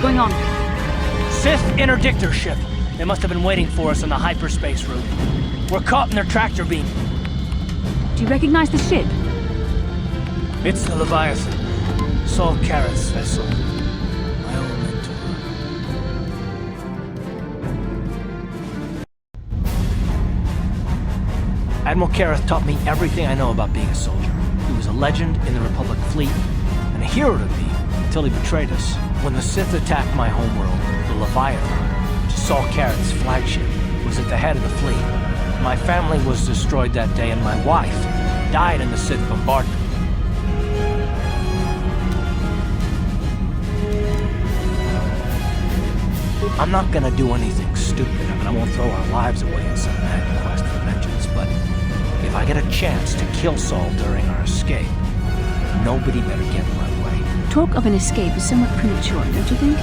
going on? Sith interdictor ship. They must have been waiting for us on the hyperspace route. We're caught in their tractor beam. Do you recognize the ship? It's the Leviathan. Saul Karath's vessel. My old mentor. Admiral Karath taught me everything I know about being a soldier. He was a legend in the Republic fleet, and a hero to me until he betrayed us. When the Sith attacked my homeworld, the Leviathan, which is Saul Karath's flagship, was at the head of the fleet. My family was destroyed that day, and my wife died in the Sith bombardment. I'm not gonna do anything stupid. I mean, I won't throw our lives away in some mad quest for vengeance, but if I get a chance to kill Saul during our escape, nobody better get in my way. Talk of an escape is somewhat premature, don't you think?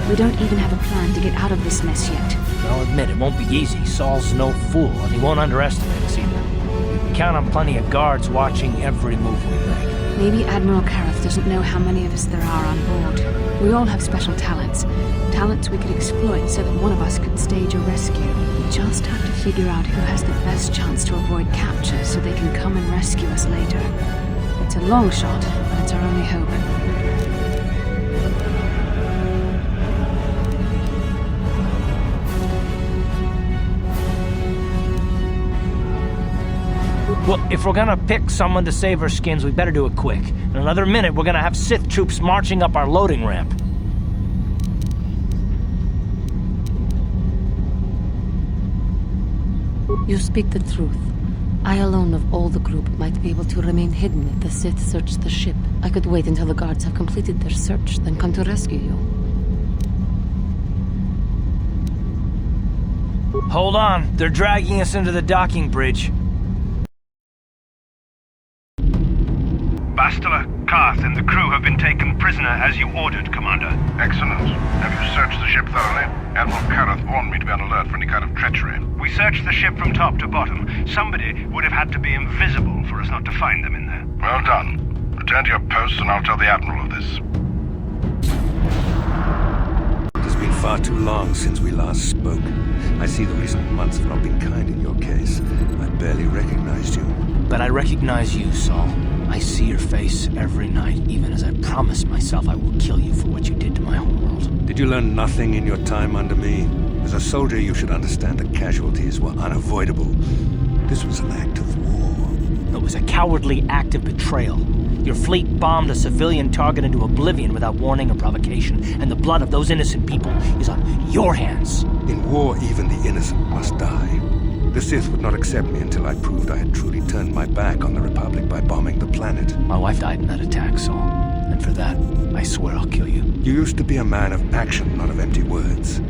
We don't even have a plan to get out of this mess yet. I'll admit, it won't be easy. Saul's no fool, and he won't underestimate us either. You can count on plenty of guards watching every move we make. Maybe Admiral Karath doesn't know how many of us there are on board. We all have special talents. Talents we could exploit so that one of us could stage a rescue. We just have to figure out who has the best chance to avoid capture so they can come and rescue us later. It's a long shot, but it's our only hope. Well, if we're gonna pick someone to save our skins, we better do it quick. In another minute, we're gonna have Sith troops marching up our loading ramp. You speak the truth. I alone of all the group might be able to remain hidden if the Sith search the ship. I could wait until the guards have completed their search, then come to rescue you. Hold on, they're dragging us into the docking bridge. Bastila, Karth, and the crew have been taken prisoner as you ordered, Commander. Excellent. Have you searched the ship thoroughly? Admiral Karath warned me to be on alert for any kind of treachery. We searched the ship from top to bottom. Somebody would have had to be invisible for us not to find them in there. Well done. Return to your posts and I'll tell the Admiral of this. It has been far too long since we last spoke. I see the recent months have not been kind in your case. I barely recognized you. But I recognize you, Saul. I see your face every night, even as I promised myself I will kill you for what you did to my homeworld. Did you learn nothing in your time under me? As a soldier, you should understand that casualties were unavoidable. This was an act of war. It was a cowardly act of betrayal. Your fleet bombed a civilian target into oblivion without warning or provocation, and the blood of those innocent people is on your hands. In war, even the innocent must die. The Sith would not accept me until I proved I had truly turned my back on the Republic by bombing the planet. My wife died in that attack, Saul. And for that, I swear I'll kill you. You used to be a man of action, not of empty words.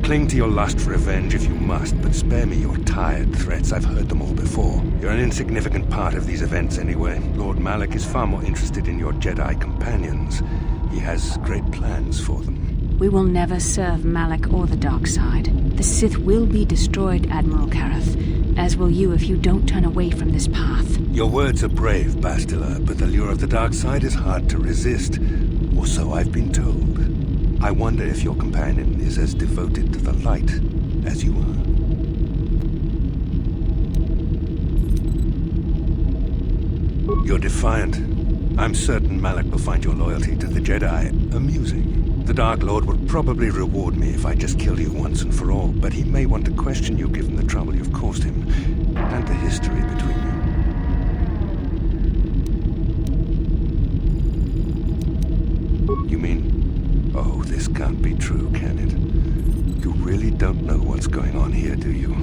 Cling to your lust for revenge if you must, but spare me your tired threats. I've heard them all before. You're an insignificant part of these events anyway. Lord Malak is far more interested in your Jedi companions. He has great plans for them. We will never serve Malak or the dark side. The Sith will be destroyed, Admiral Karath, as will you if you don't turn away from this path. Your words are brave, Bastila, but the lure of the dark side is hard to resist. Or so I've been told. I wonder if your companion is as devoted to the light as you are. You're defiant. I'm certain Malak will find your loyalty to the Jedi amusing. The Dark Lord would probably reward me if I just killed you once and for all, but he may want to question you given the trouble you've caused him, and the history between you. You mean... Oh, this can't be true, can it? You really don't know what's going on here, do you?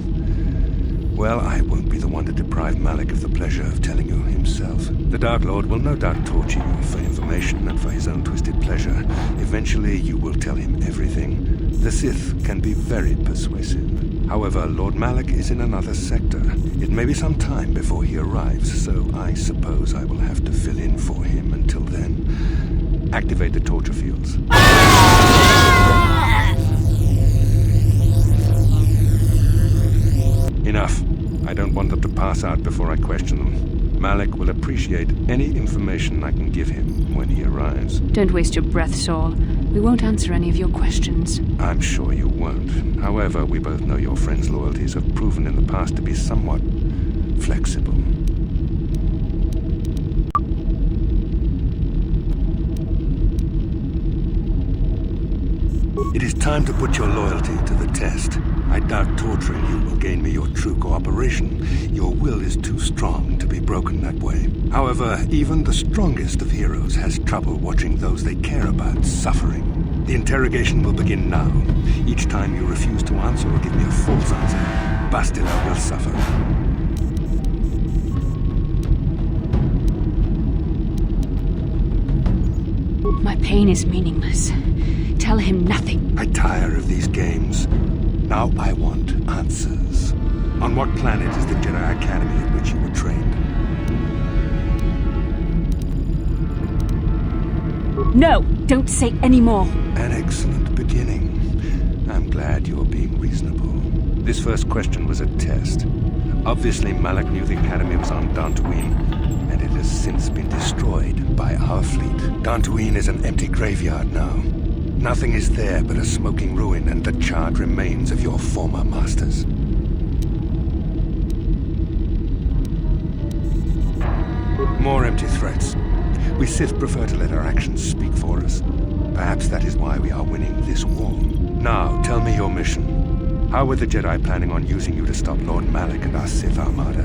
Well, I won't be the one to deprive Malak of the pleasure of telling you himself. The Dark Lord will no doubt torture you for information and for his own twisted pleasure. Eventually, you will tell him everything. The Sith can be very persuasive. However, Lord Malak is in another sector. It may be some time before he arrives, so I suppose I will have to fill in for him until then. Activate the torture fields. Enough. I don't want them to pass out before I question them. Malak will appreciate any information I can give him when he arrives. Don't waste your breath, Saul. We won't answer any of your questions. I'm sure you won't. However, we both know your friend's loyalties have proven in the past to be somewhat flexible. It is time to put your loyalty to the test. I doubt torturing you will gain me your true cooperation. Your will is too strong to be broken that way. However, even the strongest of heroes has trouble watching those they care about suffering. The interrogation will begin now. Each time you refuse to answer or give me a false answer, Bastila will suffer. My pain is meaningless. Tell him nothing. I tire of these games. Now I want answers. On what planet is the Jedi Academy at which you were trained? No, don't say any more. An excellent beginning. I'm glad you're being reasonable. This first question was a test. Obviously, Malak knew the Academy was on Dantooine, and it has since been destroyed by our fleet. Dantooine is an empty graveyard now. Nothing is there but a smoking ruin and the charred remains of your former masters. More empty threats. We Sith prefer to let our actions speak for us. Perhaps that is why we are winning this war. Now, tell me your mission. How were the Jedi planning on using you to stop Lord Malak and our Sith Armada?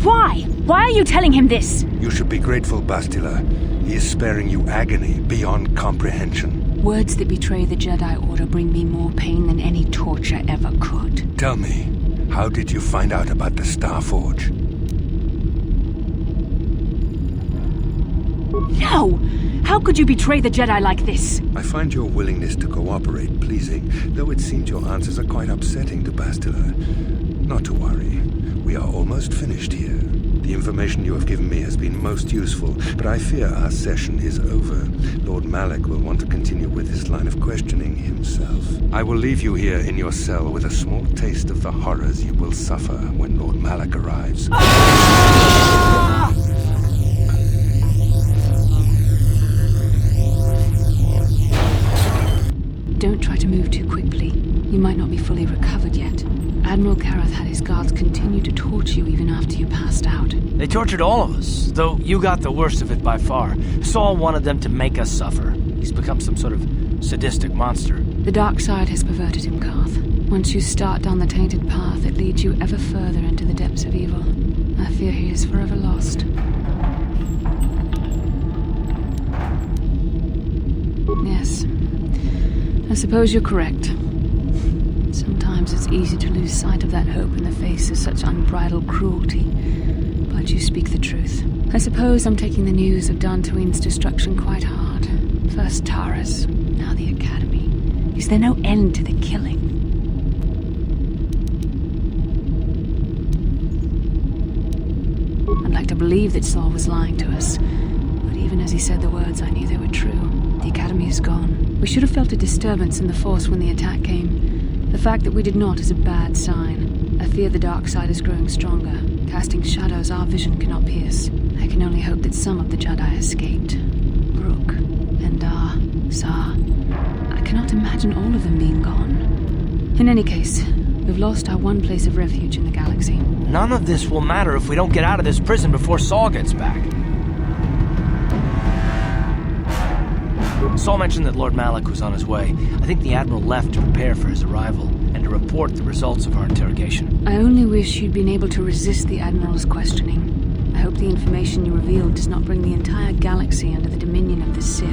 Why? Why are you telling him this? You should be grateful, Bastila. He is sparing you agony beyond comprehension. Words that betray the Jedi Order bring me more pain than any torture ever could. Tell me, how did you find out about the Star Forge? No! How could you betray the Jedi like this? I find your willingness to cooperate pleasing, though it seems your answers are quite upsetting to Bastila. Not to worry. We are almost finished here. The information you have given me has been most useful, but I fear our session is over. Lord Malak will want to continue with this line of questioning himself. I will leave you here in your cell with a small taste of the horrors you will suffer when Lord Malak arrives. Don't try to move too quickly. You might not be fully recovered yet. Admiral Karath had his guards continue to torture you even after you passed out. They tortured all of us, though you got the worst of it by far. Saul wanted them to make us suffer. He's become some sort of sadistic monster. The dark side has perverted him, Karth. Once you start down the tainted path, it leads you ever further into the depths of evil. I fear he is forever lost. Yes. I suppose you're correct. Sometimes it's easy to lose sight of that hope in the face of such unbridled cruelty. But you speak the truth. I suppose I'm taking the news of Dantooine's destruction quite hard. First Taras, now the Academy. Is there no end to the killing? I'd like to believe that Saul was lying to us. But even as he said the words, I knew they were true. The Academy is gone. We should have felt a disturbance in the Force when the attack came. The fact that we did not is a bad sign. I fear the dark side is growing stronger, casting shadows our vision cannot pierce. I can only hope that some of the Jedi escaped. Rook, Endar, Zar. I cannot imagine all of them being gone. In any case, we've lost our one place of refuge in the galaxy. None of this will matter if we don't get out of this prison before Saul gets back. Saul mentioned that Lord Malak was on his way. I think the Admiral left to prepare for his arrival and to report the results of our interrogation. I only wish you'd been able to resist the Admiral's questioning. I hope the information you revealed does not bring the entire galaxy under the dominion of the Sith.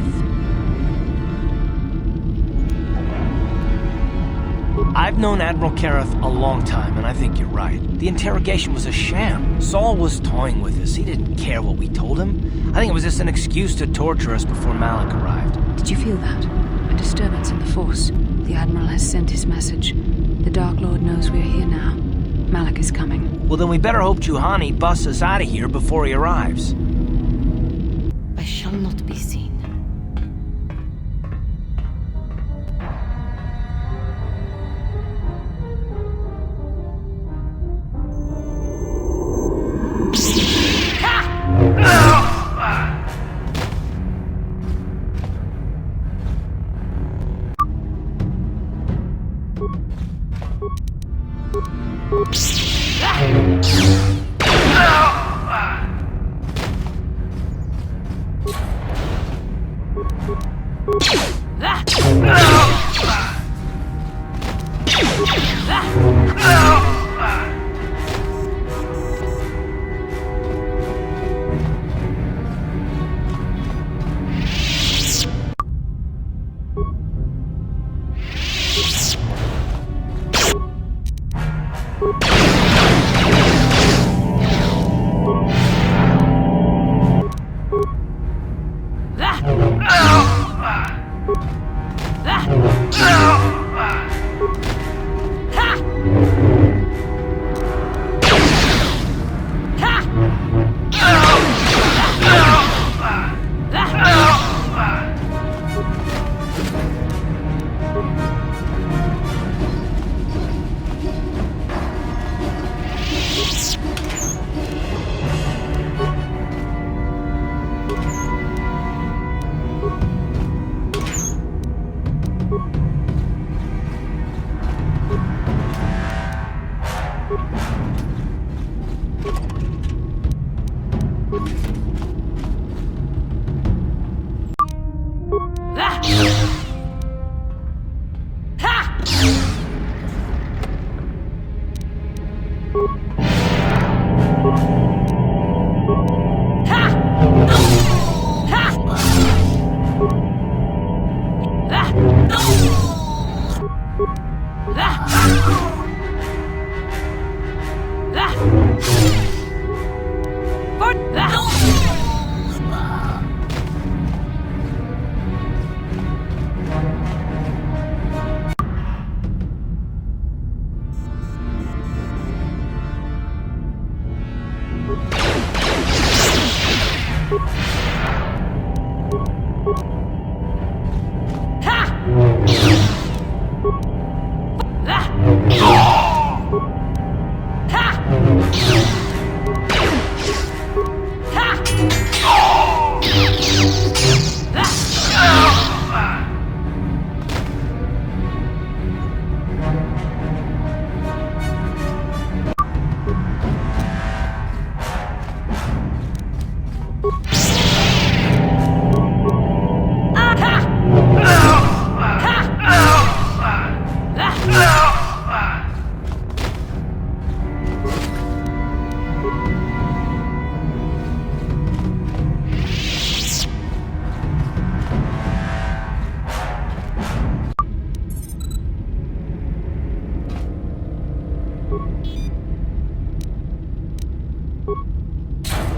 I've known Admiral Karath a long time, and I think you're right. The interrogation was a sham. Saul was toying with us. He didn't care what we told him. I think it was just an excuse to torture us before Malak arrived. Did you feel that? A disturbance in the Force. The Admiral has sent his message. The Dark Lord knows we're here now. Malak is coming. Well, then we better hope Juhani busts us out of here before he arrives. I shall not be seen.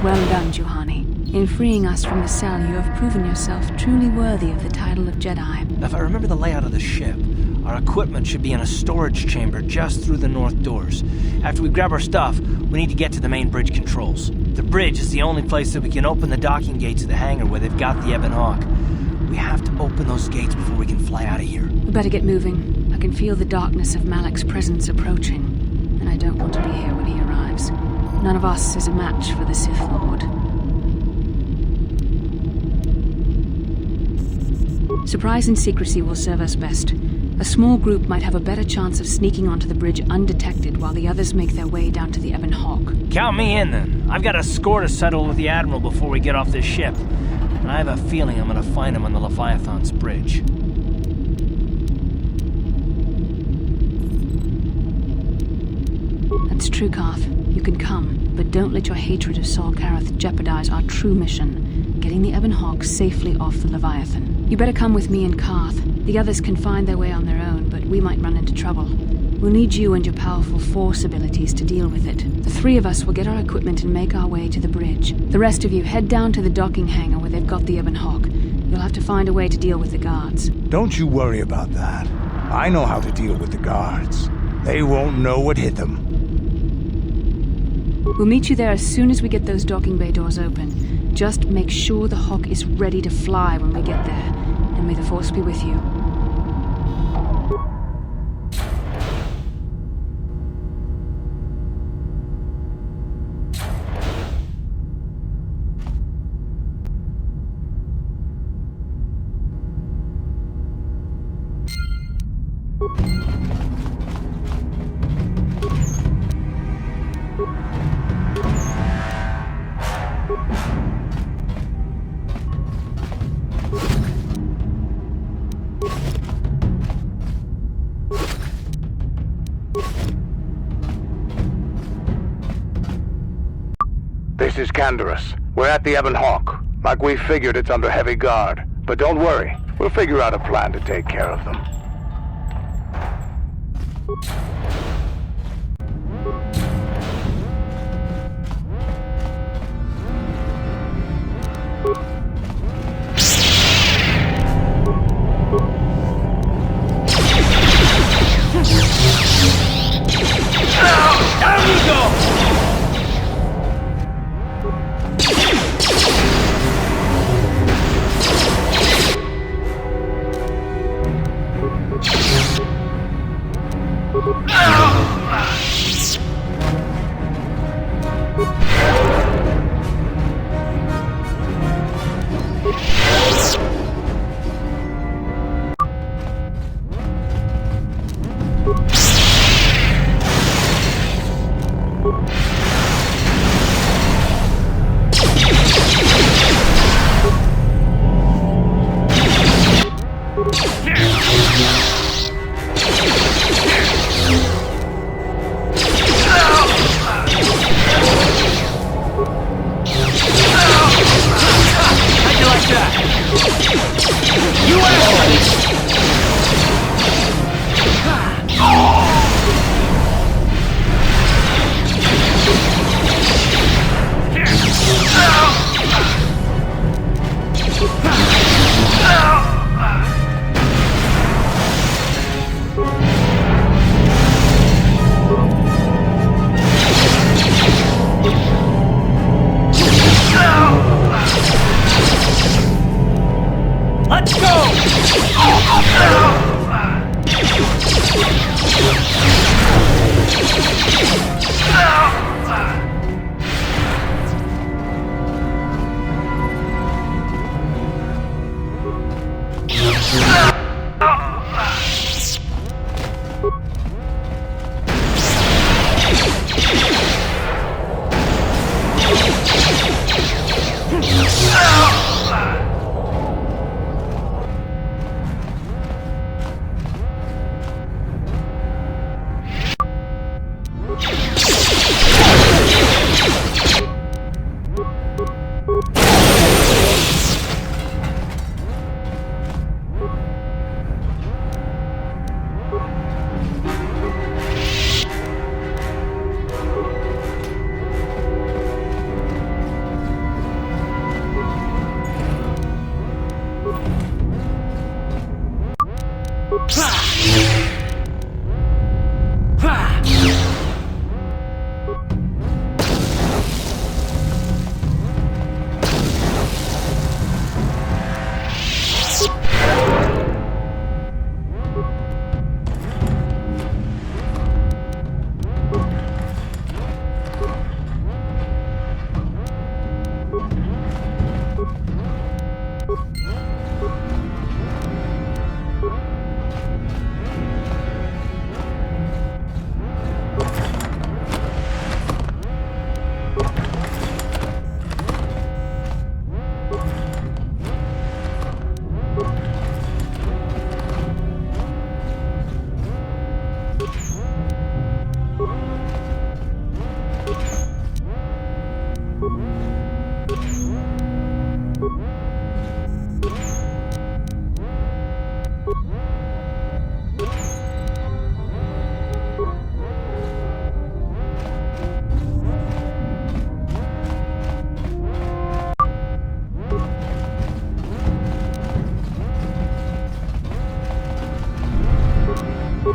Well done, Juhani. In freeing us from the cell, you have proven yourself truly worthy of the title of Jedi. If I remember the layout of the ship, our equipment should be in a storage chamber just through the north doors. After we grab our stuff, we need to get to the main bridge controls. The bridge is the only place that we can open the docking gates of the hangar where they've got the Ebon Hawk. We have to open those gates before we can fly out of here. We better get moving. I can feel the darkness of Malak's presence approaching, and I don't want to be here when he arrives. None of us is a match for the Sith Lord. Surprise and secrecy will serve us best. A small group might have a better chance of sneaking onto the bridge undetected while the others make their way down to the Ebon Hawk. Count me in, then. I've got a score to settle with the Admiral before we get off this ship. And I have a feeling I'm gonna find him on the Leviathan's bridge. That's true, Karth. You can come, but don't let your hatred of Sol Karath jeopardize our true mission, getting the Ebon Hawk safely off the Leviathan. You better come with me and Karth. The others can find their way on their own, but we might run into trouble. We'll need you and your powerful Force abilities to deal with it. The three of us will get our equipment and make our way to the bridge. The rest of you head down to the docking hangar where they've got the Ebon Hawk. You'll have to find a way to deal with the guards. Don't you worry about that. I know how to deal with the guards. They won't know what hit them. We'll meet you there as soon as we get those docking bay doors open. Just make sure the Hawk is ready to fly when we get there. And may the Force be with you. This is Canderous. We're at the Ebon Hawk. Like we figured, it's under heavy guard. But don't worry, we'll figure out a plan to take care of them. Down you go!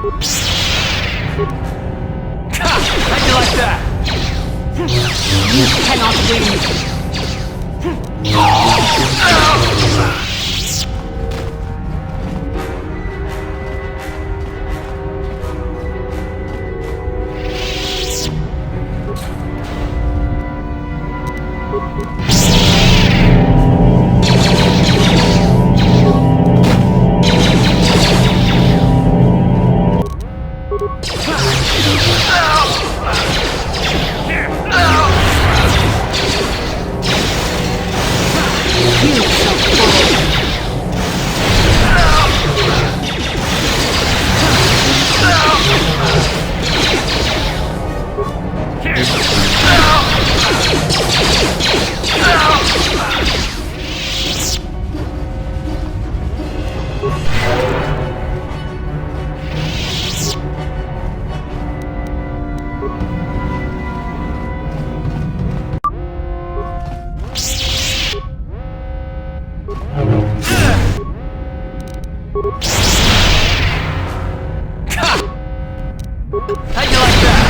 How'd you like that? You cannot win. How'd you like that?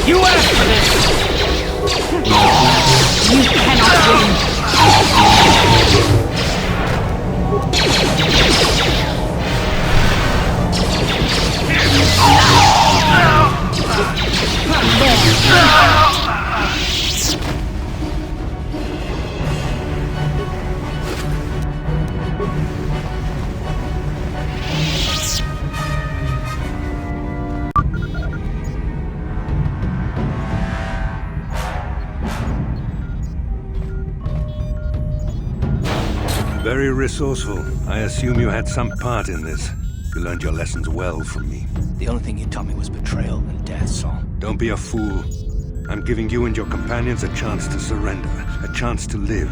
You asked for this! You cannot win. Very resourceful. I assume you had some part in this. You learned your lessons well from me. The only thing you taught me was betrayal and death, Saul. Don't be a fool. I'm giving you and your companions a chance to surrender, a chance to live.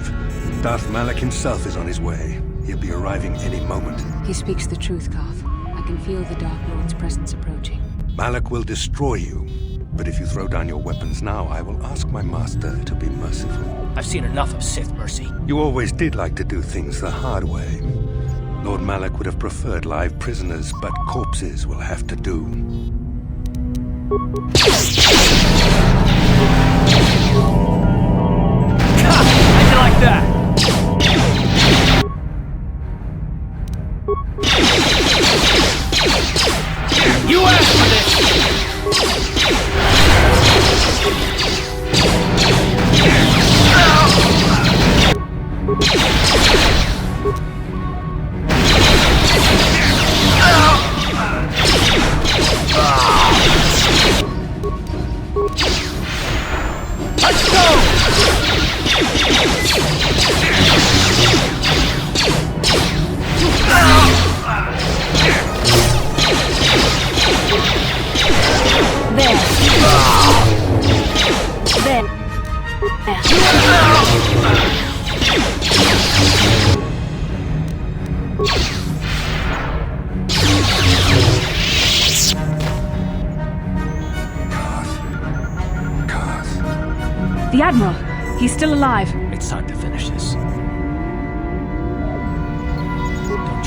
Darth Malak himself is on his way. He'll be arriving any moment. He speaks the truth, Koth. I can feel the Dark Lord's presence approaching. Malak will destroy you. But if you throw down your weapons now, I will ask my master to be merciful. I've seen enough of Sith mercy. You always did like to do things the hard way. Lord Malak would have preferred live prisoners, but corpses will have to do. How'd you like that? You asked for this! It's time to finish this. Don't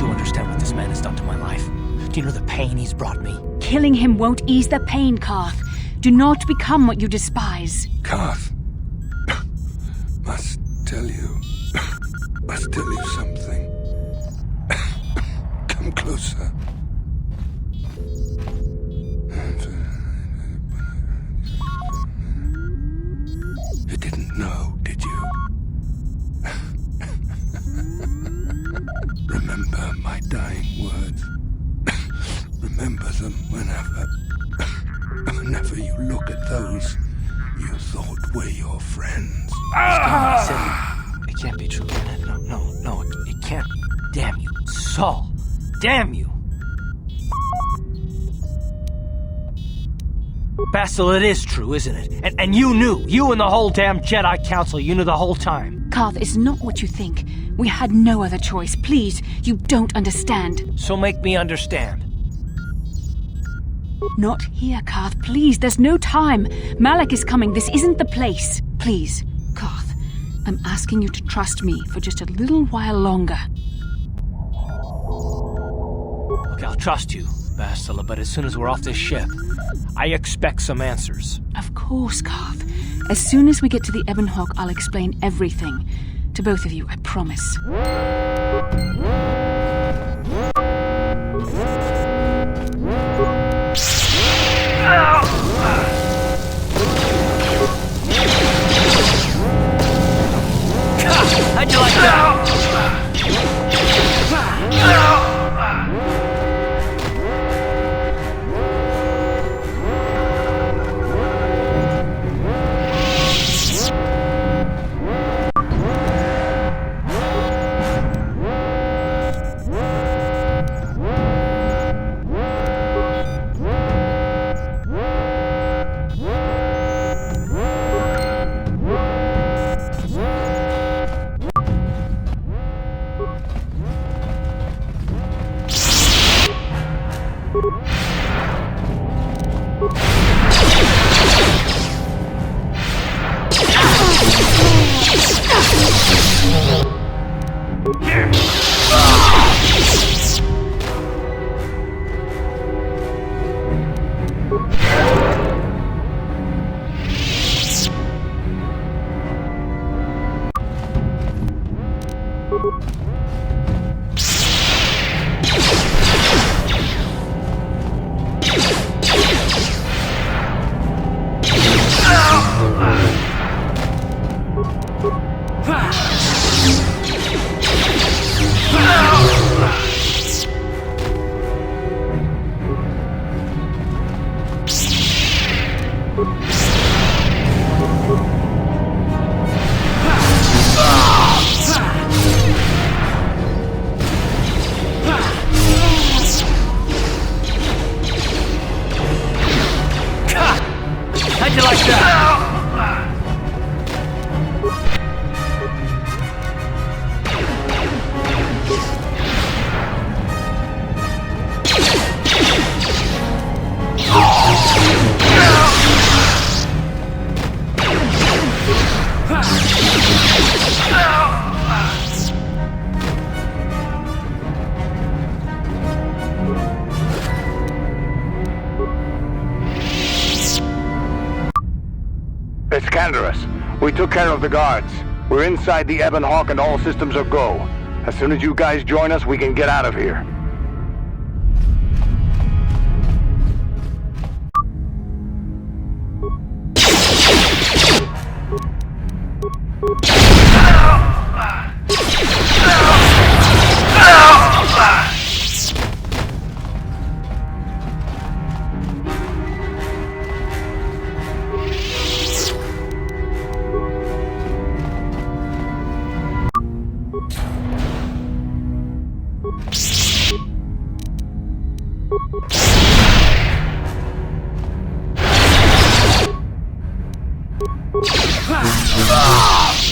you understand what this man has done to my life? Do you know the pain he's brought me? Killing him won't ease the pain, Karth. Do not become what you despise. Karth, must tell you something. Come closer. You didn't know, did you? Remember my dying words. Remember them whenever you look at those you thought were your friends. It can't be true, can it? No, it can't. Damn you, Saul. Damn you. Basil, it is true, isn't it? And you knew. You and the whole damn Jedi Council, you knew the whole time. Karth, it's not what you think. We had no other choice. Please, you don't understand. So make me understand. Not here, Karth. Please, there's no time. Malak is coming. This isn't the place. Please, Karth, I'm asking you to trust me for just a little while longer. Okay, I'll trust you, Bastila, but as soon as we're off this ship, I expect some answers. Of course, Karth. As soon as we get to the Ebon Hawk, I'll explain everything. To both of you, I promise. How'd you like that? How'd you like that? It's Xariass. We took care of the guards. We're inside the Ebon Hawk and all systems are go. As soon as you guys join us, we can get out of here.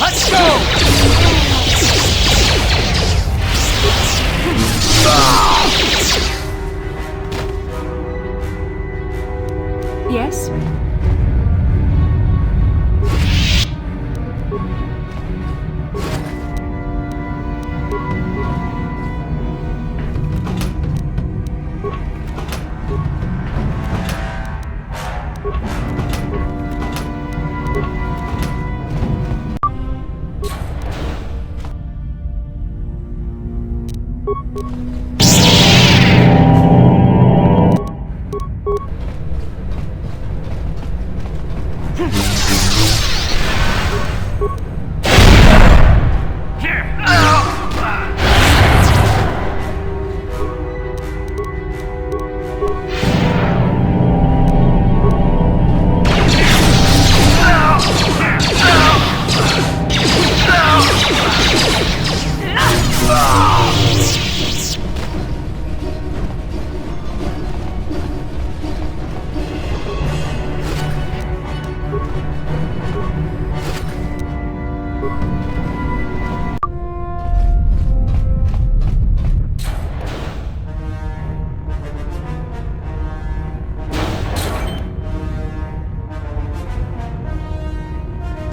Let's go!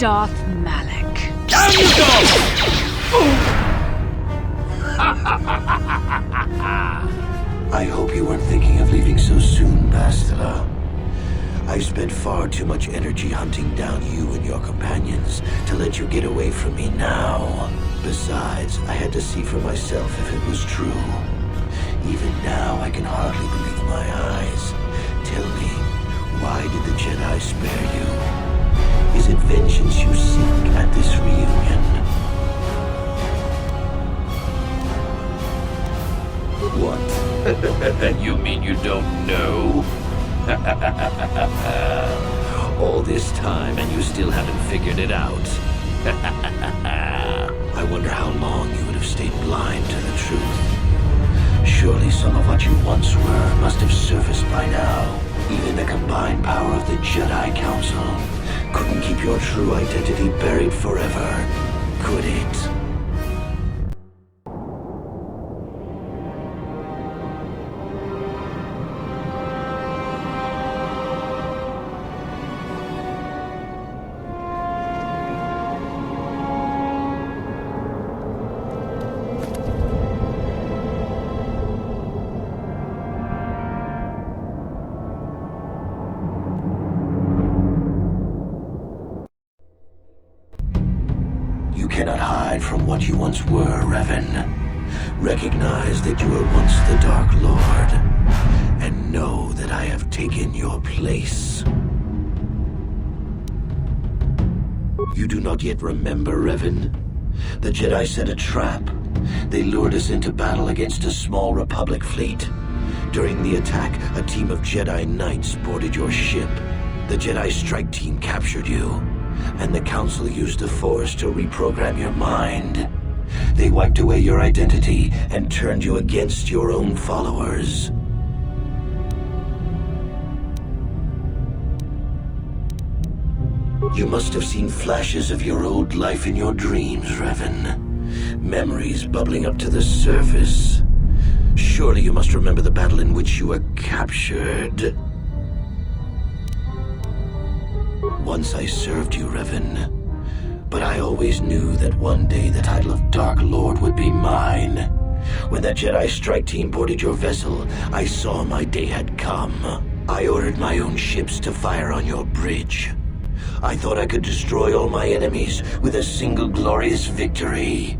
Darth Malak. Down you go! I hope you weren't thinking of leaving so soon, Bastila. I've spent far too much energy hunting down you and your companions to let you get away from me now. Besides, I had to see for myself if it was true. Even now, I can hardly believe my eyes. Tell me, why did the Jedi spare you? Is it vengeance you seek at this reunion? What? You mean you don't know? All this time and you still haven't figured it out. I wonder how long you would have stayed blind to the truth. Surely some of what you once were must have surfaced by now. Even the combined power of the Jedi Council couldn't keep your true identity buried forever, could it? You cannot hide from what you once were, Revan. Recognize that you were once the Dark Lord, and know that I have taken your place. You do not yet remember, Revan? The Jedi set a trap. They lured us into battle against a small Republic fleet. During the attack, a team of Jedi Knights boarded your ship. The Jedi strike team captured you, and the Council used the Force to reprogram your mind. They wiped away your identity and turned you against your own followers. You must have seen flashes of your old life in your dreams, Revan. Memories bubbling up to the surface. Surely you must remember the battle in which you were captured. Once I served you, Revan. But I always knew that one day the title of Dark Lord would be mine. When that Jedi strike team boarded your vessel, I saw my day had come. I ordered my own ships to fire on your bridge. I thought I could destroy all my enemies with a single glorious victory.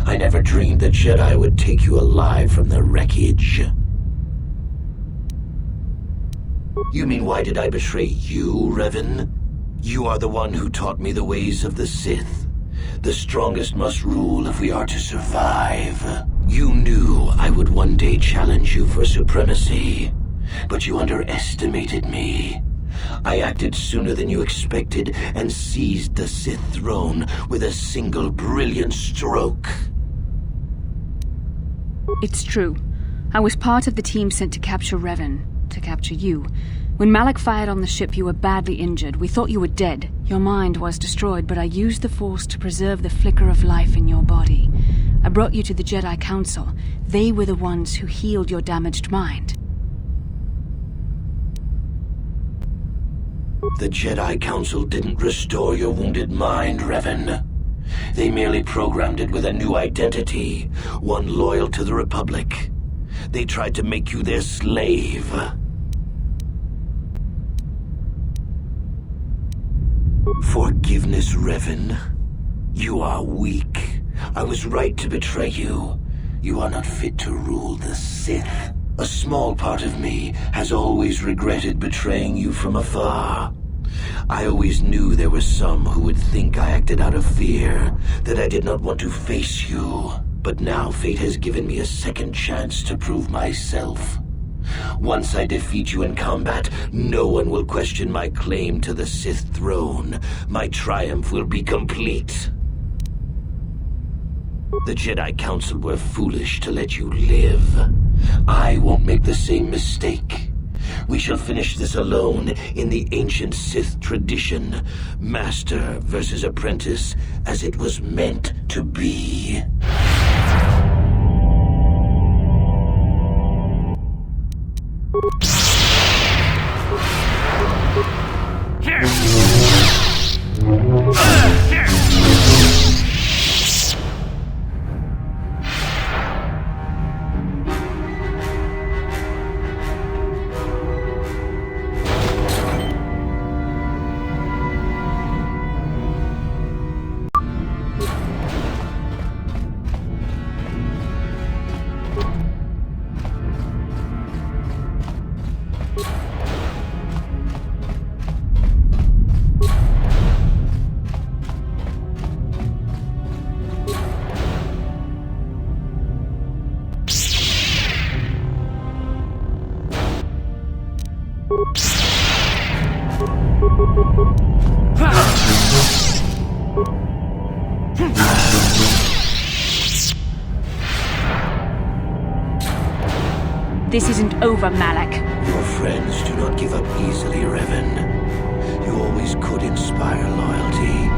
I never dreamed that Jedi would take you alive from the wreckage. You mean, why did I betray you, Revan? You are the one who taught me the ways of the Sith. The strongest must rule if we are to survive. You knew I would one day challenge you for supremacy, but you underestimated me. I acted sooner than you expected and seized the Sith throne with a single brilliant stroke. It's true. I was part of the team sent to capture Revan, to capture you. When Malak fired on the ship, you were badly injured. We thought you were dead. Your mind was destroyed, but I used the Force to preserve the flicker of life in your body. I brought you to the Jedi Council. They were the ones who healed your damaged mind. The Jedi Council didn't restore your wounded mind, Revan. They merely programmed it with a new identity, one loyal to the Republic. They tried to make you their slave. Forgiveness, Revan. You are weak. I was right to betray you. You are not fit to rule the Sith. A small part of me has always regretted betraying you from afar. I always knew there were some who would think I acted out of fear, that I did not want to face you. But now fate has given me a second chance to prove myself. Once I defeat you in combat, no one will question my claim to the Sith throne. My triumph will be complete. The Jedi Council were foolish to let you live. I won't make the same mistake. We shall finish this alone in the ancient Sith tradition. Master versus apprentice, as it was meant to be. Here! This isn't over, Malak. Your friends do not give up easily, Revan. You always could inspire loyalty.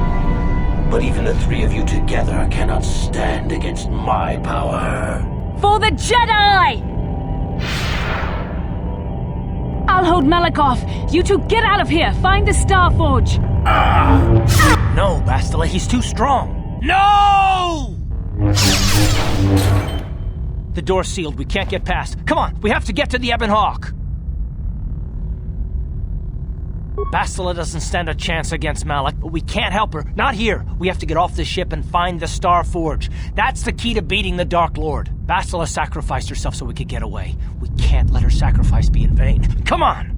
But even the three of you together cannot stand against my power. For the Jedi! I'll hold Malak off. You two get out of here. Find the Star Forge. No, Bastila, he's too strong. No! The door's sealed. We can't get past. Come on, we have to get to the Ebon Hawk. Bastila doesn't stand a chance against Malak, but we can't help her. Not here. We have to get off the ship and find the Star Forge. That's the key to beating the Dark Lord. Bastila sacrificed herself so we could get away. We can't let her sacrifice be in vain. Come on!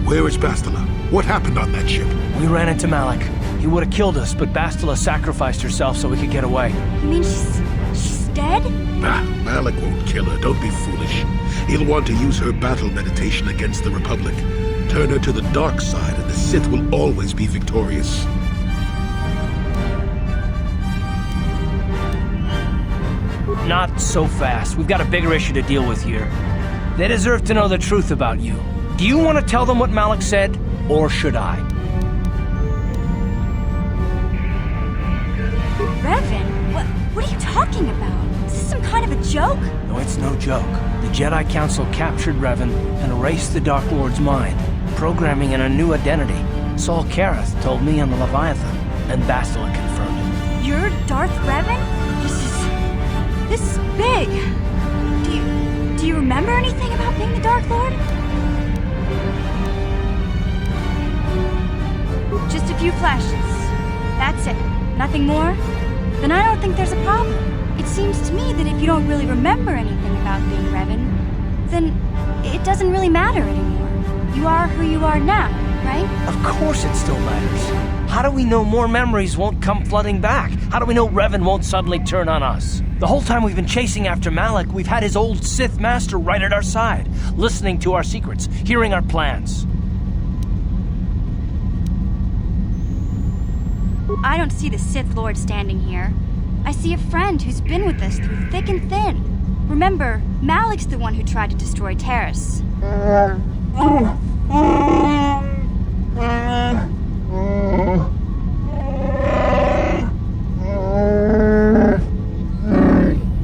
Where is Bastila? What happened on that ship? We ran into Malak. He would have killed us, but Bastila sacrificed herself so we could get away. You mean she's dead? Bah, Malak won't kill her. Don't be foolish. He'll want to use her battle meditation against the Republic. Turn her to the dark side, and the Sith will always be victorious. Not so fast. We've got a bigger issue to deal with here. They deserve to know the truth about you. Do you want to tell them what Malak said, or should I? Revan? What are you talking about? Is this some kind of a joke? No, it's no joke. The Jedi Council captured Revan and erased the Dark Lord's mind, programming in a new identity. Saul Karath told me on the Leviathan, and Bastila confirmed it. You're Darth Revan? This is big. Do you remember anything about being the Dark Lord? Just a few flashes. That's it. Nothing more? Then I don't think there's a problem. It seems to me that if you don't really remember anything about being Revan, then it doesn't really matter anymore. You are who you are now, right? Of course it still matters. How do we know more memories won't come flooding back? How do we know Revan won't suddenly turn on us? The whole time we've been chasing after Malak, we've had his old Sith master right at our side, listening to our secrets, hearing our plans. I don't see the Sith Lord standing here. I see a friend who's been with us through thick and thin. Remember, Malak's the one who tried to destroy Terrace.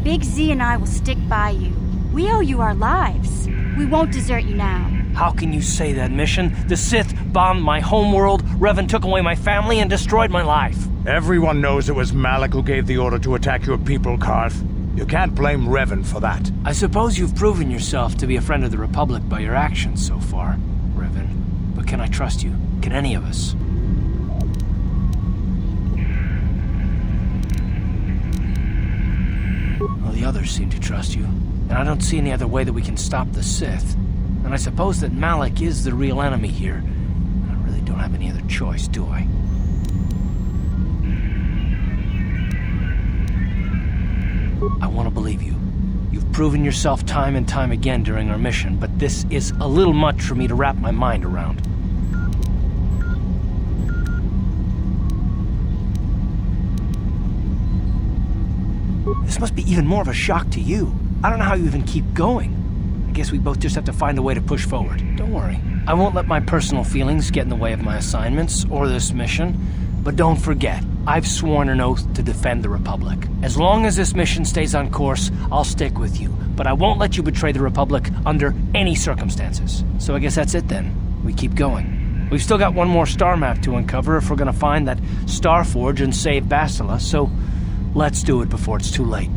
Big Z and I will stick by you. We owe you our lives. We won't desert you now. How can you say that, Mission? The Sith bombed my homeworld, Revan took away my family, and destroyed my life. Everyone knows it was Malak who gave the order to attack your people, Karth. You can't blame Revan for that. I suppose you've proven yourself to be a friend of the Republic by your actions so far, Revan. But can I trust you? Can any of us? Well, the others seem to trust you, and I don't see any other way that we can stop the Sith. And I suppose that Malak is the real enemy here. I really don't have any other choice, do I? I want to believe you. You've proven yourself time and time again during our mission, but this is a little much for me to wrap my mind around. This must be even more of a shock to you. I don't know how you even keep going. I guess we both just have to find a way to push forward. Don't worry. I won't let my personal feelings get in the way of my assignments or this mission. But don't forget, I've sworn an oath to defend the Republic. As long as this mission stays on course, I'll stick with you. But I won't let you betray the Republic under any circumstances. So I guess that's it then. We keep going. We've still got one more star map to uncover if we're gonna find that Starforge and save Bastila, so let's do it before it's too late.